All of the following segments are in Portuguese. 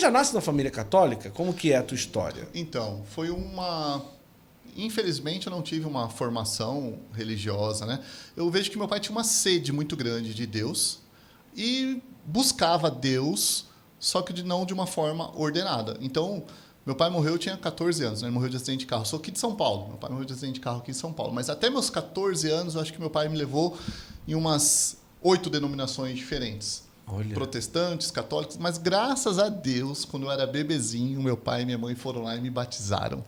já nasce na família católica? Como que é a tua história? Então, foi uma... Infelizmente, eu não tive uma formação religiosa, né? Eu vejo que meu pai tinha uma sede muito grande de Deus e buscava Deus, só que não de uma forma ordenada. Então, meu pai morreu, eu tinha 14 anos, né? Ele morreu de acidente de carro. Eu sou aqui de São Paulo. Meu pai morreu de acidente de carro aqui em São Paulo. Mas até meus 14 anos, eu acho que meu pai me levou em umas 8 denominações diferentes. Olha. Protestantes, católicos. Mas, graças a Deus, quando eu era bebezinho, meu pai e minha mãe foram lá e me batizaram.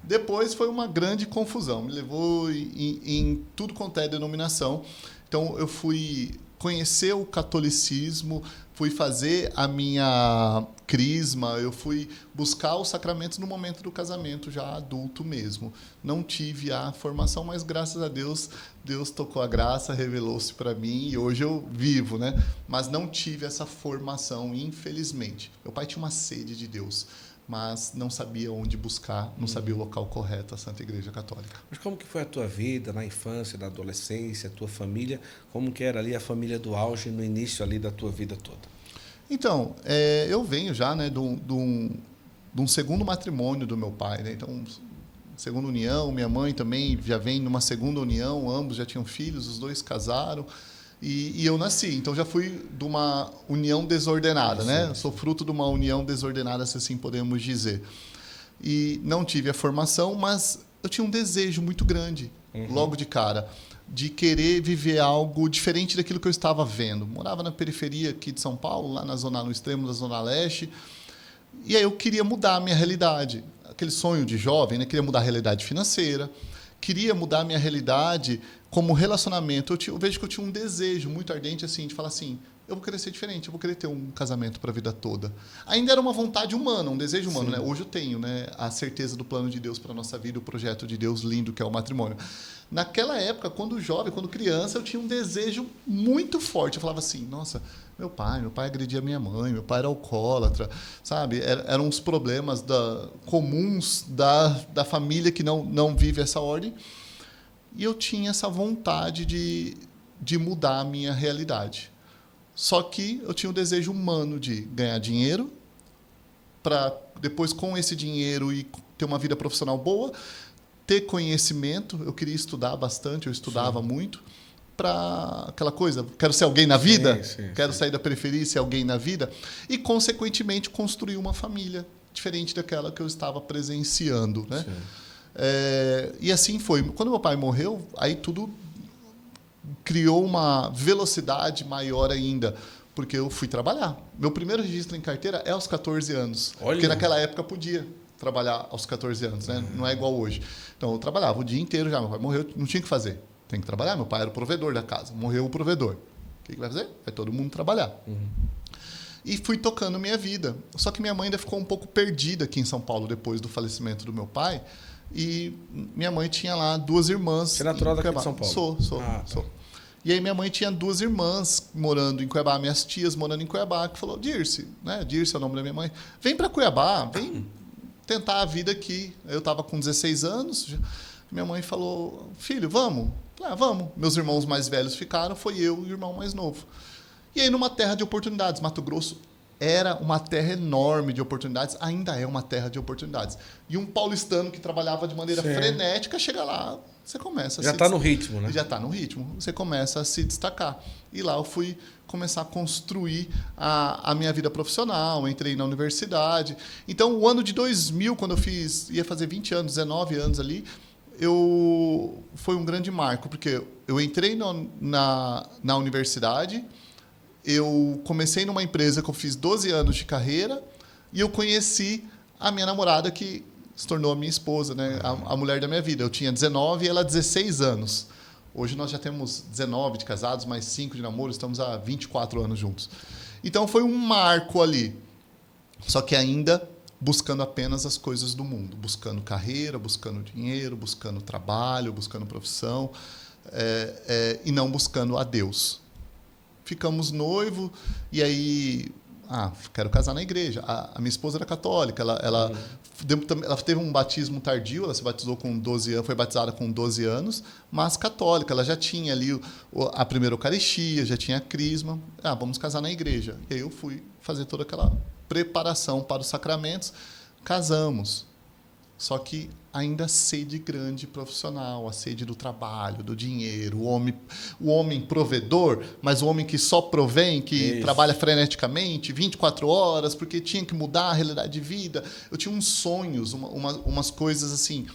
Depois foi uma grande confusão. Me levou em tudo quanto é denominação. Então, eu fui conhecer o catolicismo, fui fazer a minha crisma, eu fui buscar os sacramentos no momento do casamento, já adulto mesmo. Não tive a formação, mas graças a Deus, Deus tocou a graça, revelou-se para mim e hoje eu vivo, né? Mas não tive essa formação, infelizmente. Meu pai tinha uma sede de Deus, mas não sabia onde buscar, não sabia o local correto, a Santa Igreja Católica. Mas como que foi a tua vida na infância, na adolescência, a tua família? Como que era ali a família do auge no início ali da tua vida toda? Então, eu venho já, né, de um segundo matrimônio do meu pai, né? Então, segunda união, minha mãe também já vem numa segunda união, ambos já tinham filhos, os dois casaram. E eu nasci, então já fui de uma união desordenada, né? Sou fruto de uma união desordenada, se assim podemos dizer. E não tive a formação, mas eu tinha um desejo muito grande, logo de cara, de querer viver algo diferente daquilo que eu estava vendo. Morava na periferia aqui de São Paulo, lá no extremo da Zona Leste, e aí eu queria mudar a minha realidade. Aquele sonho de jovem, né? Queria mudar a realidade financeira, queria mudar a minha realidade como relacionamento. Eu vejo que eu tinha um desejo muito ardente assim, de falar assim, eu vou querer ser diferente, eu vou querer ter um casamento para a vida toda. Ainda era uma vontade humana, um desejo humano, né? Hoje eu tenho, né, a certeza do plano de Deus para a nossa vida, o projeto de Deus lindo que é o matrimônio. Naquela época, quando jovem, quando criança, eu tinha um desejo muito forte. Eu falava assim, nossa, meu pai agredia minha mãe, meu pai era alcoólatra, sabe? Eram os problemas comuns da família que não vive essa ordem. E eu tinha essa vontade de mudar a minha realidade. Só que eu tinha o desejo humano de ganhar dinheiro, para depois, com esse dinheiro, e ter uma vida profissional boa, ter conhecimento. Eu queria estudar bastante, eu estudava muito, para aquela coisa, quero ser alguém na vida, quero sair da periferia e ser alguém na vida, e, consequentemente, construir uma família diferente daquela que eu estava presenciando, né? E assim foi. Quando meu pai morreu, aí tudo criou uma velocidade maior ainda, porque eu fui trabalhar. Meu primeiro registro em carteira é aos 14 anos. Olha. Porque naquela época podia trabalhar aos 14 anos, né? Não é igual hoje. Então, eu trabalhava o dia inteiro já. Meu pai morreu, não tinha o que fazer. Tem que trabalhar. Meu pai era o provedor da casa. Morreu o provedor. O que vai fazer? Vai todo mundo trabalhar. E fui tocando minha vida. Só que minha mãe ainda ficou um pouco perdida aqui em São Paulo depois do falecimento do meu pai. E minha mãe tinha lá 2 irmãs. Você é natural daqui de São Paulo? Sou. E aí minha mãe tinha 2 irmãs morando em Cuiabá, minhas tias morando em Cuiabá, que falou, Dirce, né? Dirce é o nome da minha mãe, vem para Cuiabá, vem tentar a vida aqui. Eu estava com 16 anos, minha mãe falou, filho, vamos? Vamos. Meus irmãos mais velhos ficaram, foi eu e o irmão mais novo. E aí numa terra de oportunidades, Mato Grosso era uma terra enorme de oportunidades, ainda é uma terra de oportunidades. E um paulistano que trabalhava de maneira frenética, chega lá, você começa a já está no ritmo, né? Já está no ritmo, você começa a se destacar. E lá eu fui começar a construir a minha vida profissional, entrei na universidade. Então, o ano de 2000, quando eu ia fazer 20 anos, 19 anos ali, foi um grande marco, porque eu entrei na universidade, eu comecei numa empresa que eu fiz 12 anos de carreira e eu conheci a minha namorada, que se tornou a minha esposa, né? A mulher da minha vida. Eu tinha 19 e ela 16 anos. Hoje nós já temos 19 de casados, mais 5 de namoro, estamos há 24 anos juntos. Então foi um marco ali. Só que ainda buscando apenas as coisas do mundo, buscando carreira, buscando dinheiro, buscando trabalho, buscando profissão, e não buscando a Deus. Ficamos noivo e aí quero casar na igreja. A minha esposa era católica, ela teve um batismo tardio, ela se batizou com 12 anos, foi batizada com 12 anos, mas católica, ela já tinha ali a primeira Eucaristia, já tinha a crisma. Vamos casar na igreja. E aí eu fui fazer toda aquela preparação para os sacramentos, casamos. Só que ainda a sede grande profissional, a sede do trabalho, do dinheiro, o homem provedor, mas o homem que só provém, que trabalha freneticamente, 24 horas, porque tinha que mudar a realidade de vida. Eu tinha uns sonhos, umas coisas assim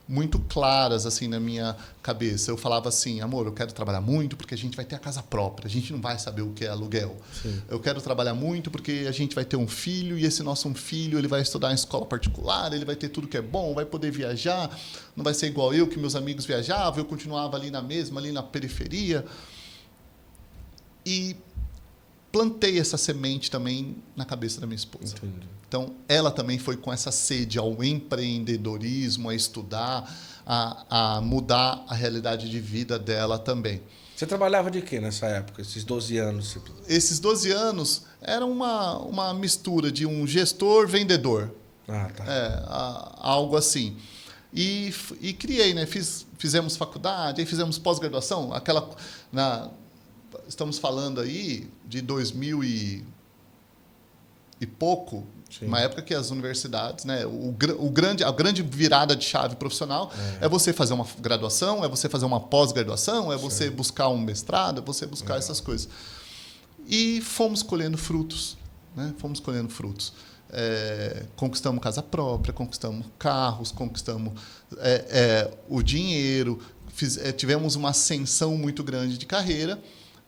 muito claras assim na minha cabeça. Eu falava assim, amor, eu quero trabalhar muito porque a gente vai ter a casa própria, a gente não vai saber o que é aluguel. Sim. Eu quero trabalhar muito porque a gente vai ter um filho e esse nosso filho ele vai estudar em escola particular, ele vai ter tudo que é bom, vai poder viajar, não vai ser igual eu, que meus amigos viajavam, eu continuava ali na mesma, ali na periferia. E plantei essa semente também na cabeça da minha esposa. Entendi. Então, ela também foi com essa sede ao empreendedorismo, a estudar, a mudar a realidade de vida dela também. Você trabalhava de quê nessa época, esses 12 anos? Esses 12 anos era uma mistura de um gestor-vendedor. Ah, tá. Algo assim. E criei, né? Fizemos faculdade, aí fizemos pós-graduação. Estamos falando aí de 2000 e pouco, sim, uma época que as universidades, né, a grande virada de chave profissional é você fazer uma graduação, é você fazer uma pós-graduação, é você buscar um mestrado, é você buscar essas coisas. E fomos colhendo frutos, né? Fomos colhendo frutos. Conquistamos casa própria, conquistamos carros, conquistamos o dinheiro, tivemos uma ascensão muito grande de carreira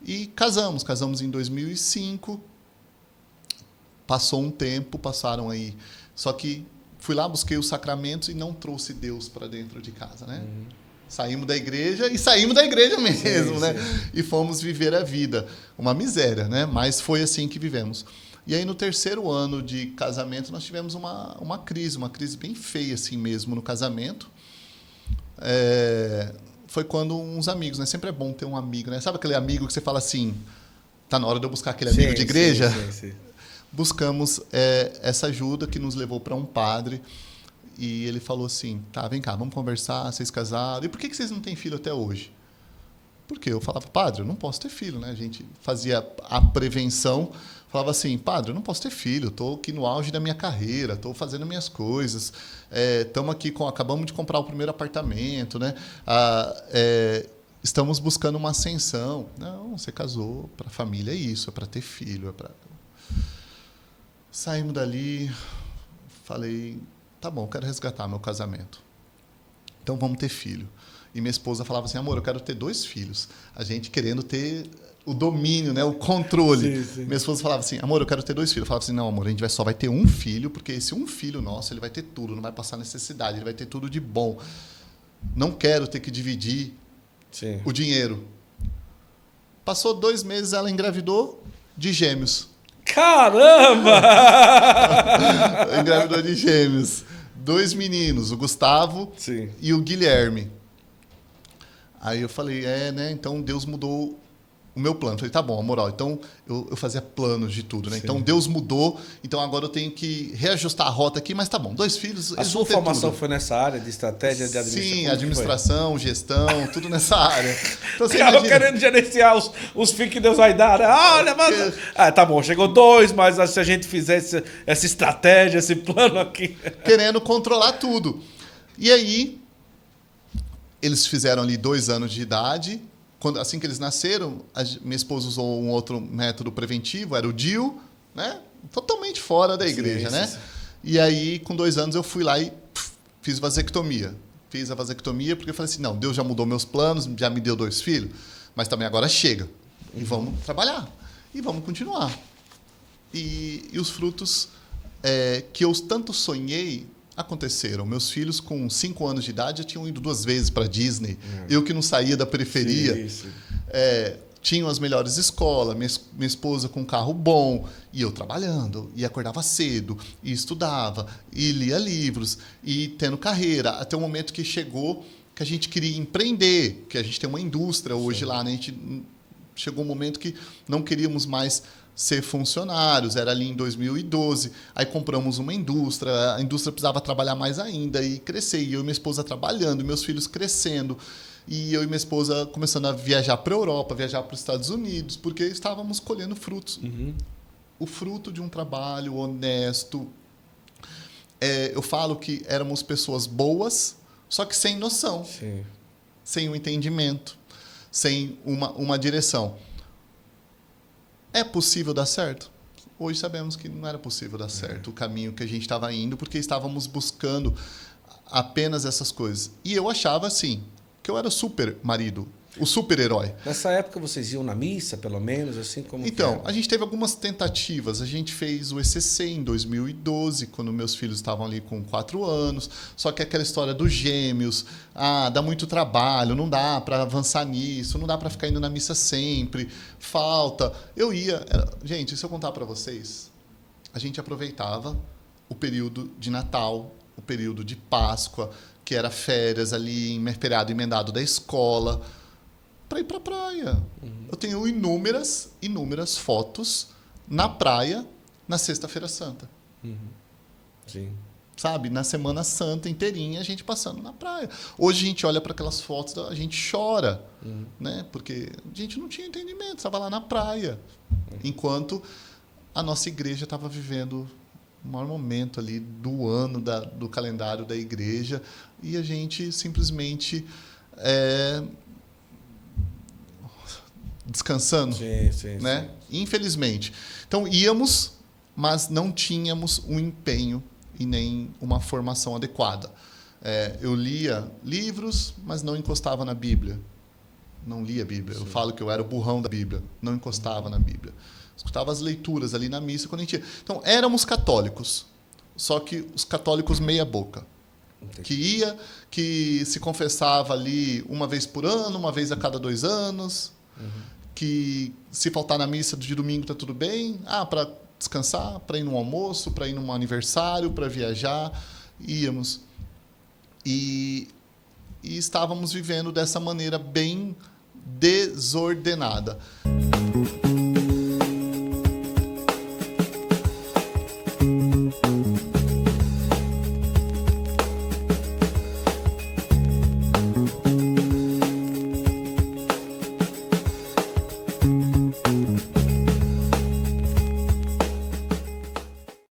e casamos em 2005. Passou um tempo, passaram aí. Só que fui lá, busquei os sacramentos e não trouxe Deus para dentro de casa, né? Saímos da igreja mesmo, sim, né? Sim. E fomos viver a vida. Uma miséria, né? Mas foi assim que vivemos. E aí, no terceiro ano de casamento, nós tivemos uma crise bem feia assim mesmo no casamento. Foi quando uns amigos, né? Sempre é bom ter um amigo, né? Sabe aquele amigo que você fala assim, tá na hora de eu buscar aquele amigo de igreja? Sim. Buscamos essa ajuda que nos levou para um padre e ele falou assim, tá, vem cá, vamos conversar, vocês casaram, e por que vocês não têm filho até hoje? Porque eu falava, padre, eu não posso ter filho, né? A gente fazia a prevenção, falava assim, padre, eu não posso ter filho, estou aqui no auge da minha carreira, estou fazendo minhas coisas, estamos aqui, acabamos de comprar o primeiro apartamento, né? Estamos buscando uma ascensão. Não, você casou, para a família é isso, é para ter filho, é para... Saímos dali, falei, tá bom, quero resgatar meu casamento. Então vamos ter filho. E minha esposa falava assim, amor, eu quero ter 2 filhos. A gente querendo ter o domínio, né, o controle. Sim, sim. Minha esposa falava assim, amor, eu quero ter 2 filhos. Eu falava assim, não, amor, a gente só vai ter um filho, porque esse um filho nosso, ele vai ter tudo, não vai passar necessidade, ele vai ter tudo de bom. Não quero ter que dividir o dinheiro. Passou 2 meses, ela engravidou de gêmeos. Caramba! Engravidou de gêmeos. 2 meninos, o Gustavo e o Guilherme. Aí eu falei, né? Então Deus mudou o meu plano. Eu falei, tá bom, amor, então eu fazia planos de tudo, né? Sim. Então Deus mudou, então agora eu tenho que reajustar a rota aqui, mas tá bom, 2 filhos. A sua formação foi nessa área de estratégia, de administração? Sim, administração, gestão, tudo nessa área. Então, você imagina... querendo gerenciar os filhos que Deus vai dar, né? Olha, mas... tá bom, chegou 2, mas se a gente fizesse essa estratégia, esse plano aqui... Querendo controlar tudo. E aí, eles fizeram ali 2 anos de idade. Assim que eles nasceram, minha esposa usou um outro método preventivo, era o DIU, né? Totalmente fora da igreja, né? Sim. E aí, com 2 anos, eu fui lá e fiz vasectomia. Fiz a vasectomia porque eu falei assim, não, Deus já mudou meus planos, já me deu 2 filhos, mas também agora chega. E vamos trabalhar. E vamos continuar. E os frutos que eu tanto sonhei aconteceram. Meus filhos, com 5 anos de idade, já tinham ido 2 vezes para a Disney. Eu que não saía da periferia. Sim. Tinham as melhores escolas, minha esposa com um carro bom, e eu trabalhando, e acordava cedo, e estudava, e lia livros, e tendo carreira, até o momento que chegou que a gente queria empreender, que a gente tem uma indústria hoje lá, né? Chegou um momento que não queríamos mais ser funcionários, era ali em 2012, aí compramos uma indústria, a indústria precisava trabalhar mais ainda e crescer, e eu e minha esposa trabalhando, meus filhos crescendo, e eu e minha esposa começando a viajar para a Europa, viajar para os Estados Unidos, porque estávamos colhendo frutos. o fruto de um trabalho honesto. Eu falo que éramos pessoas boas, só que sem noção, Sim. sem um entendimento, sem uma direção. É possível dar certo? Hoje sabemos que não era possível dar certo o caminho que a gente estava indo, porque estávamos buscando apenas essas coisas. E eu achava, assim, que eu era o super marido, o super-herói. Nessa época vocês iam na missa, pelo menos, assim como... Então, a gente teve algumas tentativas. A gente fez o ECC em 2012, quando meus filhos estavam ali com 4 anos. Só que aquela história dos gêmeos, dá muito trabalho, não dá para avançar nisso, não dá para ficar indo na missa sempre, falta. Eu ia... Gente, se eu contar para vocês, a gente aproveitava o período de Natal, o período de Páscoa, que era férias ali, feriado emendado da escola, para ir para a praia. Eu tenho inúmeras fotos na praia na Sexta-feira Santa. Sim. Sabe? Na Semana Santa inteirinha, a gente passando na praia. Hoje a gente olha para aquelas fotos, a gente chora, né? Porque a gente não tinha entendimento, estava lá na praia. Enquanto a nossa igreja estava vivendo o maior momento ali do ano, do calendário da igreja, e a gente simplesmente... descansando, Sim, né? Infelizmente. Então íamos, mas não tínhamos um empenho e nem uma formação adequada. Eu lia livros, mas não encostava na Bíblia. Não lia a Bíblia. Eu falo que eu era o burrão da Bíblia. Não encostava na Bíblia. Escutava as leituras ali na missa quando a gente ia. Então éramos católicos, só que os católicos meia boca. Entendi. Que se confessava ali uma vez por ano, uma vez a cada 2 anos. Que se faltar na missa de domingo tá tudo bem. Para descansar, para ir num almoço, para ir num aniversário, para viajar. Íamos. E estávamos vivendo dessa maneira bem desordenada.